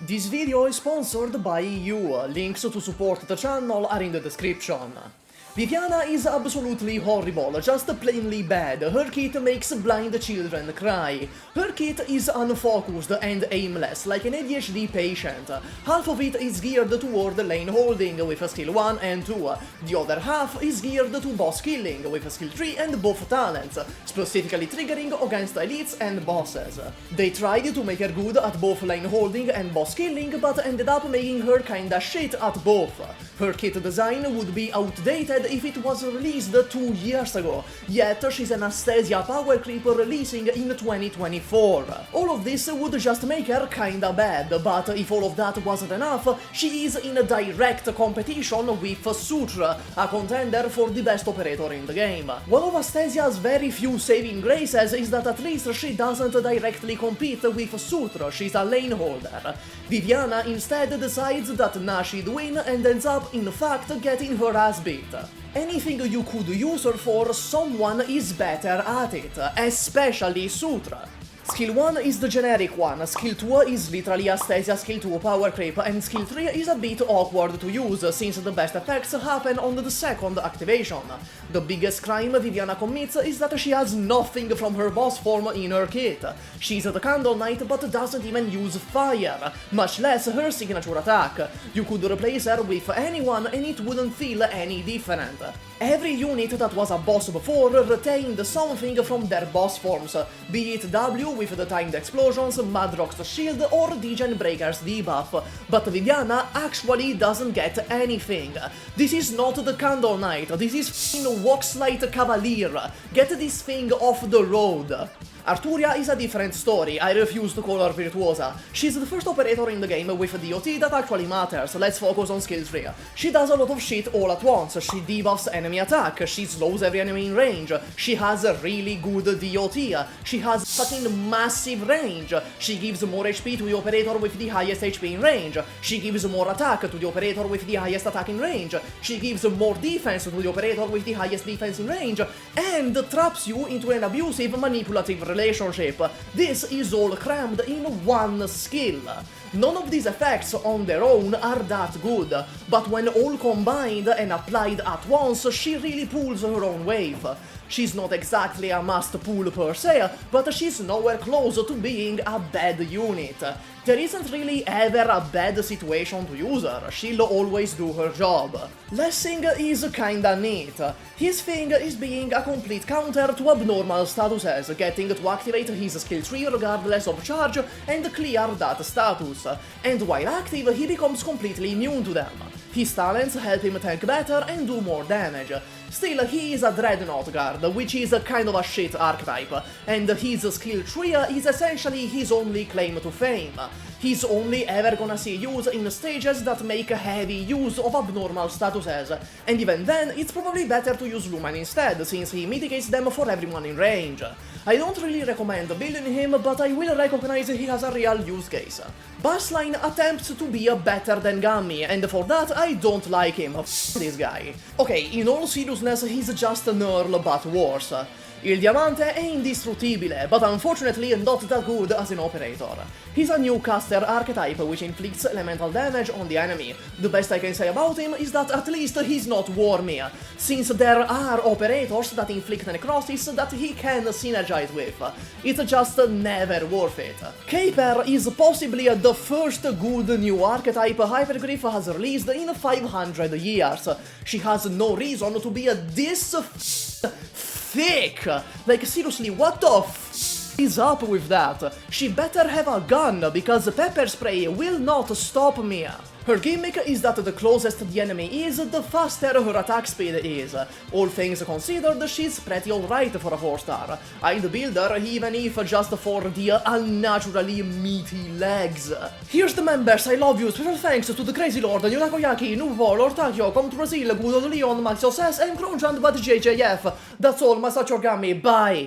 This video is sponsored by you. Links to support the channel are in the description. Viviana is absolutely horrible, just plainly bad. Her kit makes blind children cry. Her kit is unfocused and aimless, like an ADHD patient. Half of it is geared toward lane holding with skill 1 and 2. The other half is geared to boss killing with skill 3 and both talents, specifically triggering against elites and bosses. They tried to make her good at both lane holding and boss killing, but ended up making her kinda shit at both. Her kit design would be outdated if it was released 2 years ago, yet she's an Astasia power creep releasing in 2024. All of this would just make her kinda bad, but if all of that wasn't enough, she is in a direct competition with Sutra, a contender for the best operator in the game. One of Astasia's very few saving graces is that at least she doesn't directly compete with Sutra, she's a lane holder. Viviana instead decides that nah, she'd win and ends up in fact getting her ass beat. Anything you could use her for, someone is better at it, especially Sutra. Skill 1 is the generic one, skill 2 is literally Astasia skill 2 power creep, and skill 3 is a bit awkward to use, since the best effects happen on the second activation. The biggest crime Viviana commits is that she has nothing from her boss form in her kit. She's the Candle Knight but doesn't even use fire, much less her signature attack. You could replace her with anyone and it wouldn't feel any different. Every unit that was a boss before retained something from their boss forms, be it W with the timed explosions, Madrox's shield, or Degen Breaker's debuff, but Viviana actually doesn't get anything. This is not the Candle Knight, this is f***ing Waxlight Cavalier. Get this thing off the road. Arturia is a different story, I refuse to call her Virtuosa. She's the first operator in the game with a DOT that actually matters, let's focus on skill 3. She does a lot of shit all at once, she debuffs enemy attack, she slows every enemy in range, she has a really good DOT, she has fucking massive range, she gives more HP to the operator with the highest HP in range, she gives more attack to the operator with the highest attack in range, she gives more defense to the operator with the highest defense in range, and traps you into an abusive, manipulative relationship. This is all crammed in one skill. None of these effects on their own are that good, but when all combined and applied at once, she really pulls her own wave. She's not exactly a must pull per se, but she's nowhere close to being a bad unit. There isn't really ever a bad situation to use her, she'll always do her job. Lessing is kinda neat. His thing is being a complete counter to abnormal statuses, getting to activate his skill tree regardless of charge and clear that status, and while active he becomes completely immune to them. His talents help him tank better and do more damage. Still, he is a Dreadnought guard, which is kind of a shit archetype, and his skill tree is essentially his only claim to fame. He's only ever gonna see use in stages that make heavy use of abnormal statuses, and even then, it's probably better to use Lumen instead, since he mitigates them for everyone in range. I don't really recommend building him, but I will recognize he has a real use case. Bassline attempts to be better than Gummy, and for that I don't like him. F this guy. Okay, in all seriousness, he's just an Earl but worse. Il Diamante è indistruttibile, but unfortunately not that good as an operator. He's a new caster archetype which inflicts elemental damage on the enemy. The best I can say about him is that at least he's not wormy, since there are operators that inflict necrosis that he can synergize with. It's just never worth it. Caper is possibly the first good new archetype Hypergriff has released in 500 years. She has no reason to be this thick! Like, seriously, what the f is up with that? She better have a gun, because pepper spray will not stop me. Her gimmick is that the closest the enemy is, the faster her attack speed is. All things considered, she's pretty alright for a 4-star. I'd build her even if just for the unnaturally meaty legs. Here's the members, I love you, special thanks to the Crazy Lord, Yurakoyaki, Nuvo, Lord Takio, Come to Brazil, Gudo Leon, Maxio Sass, and Kronjand but JJF. That's all, my such origami, bye!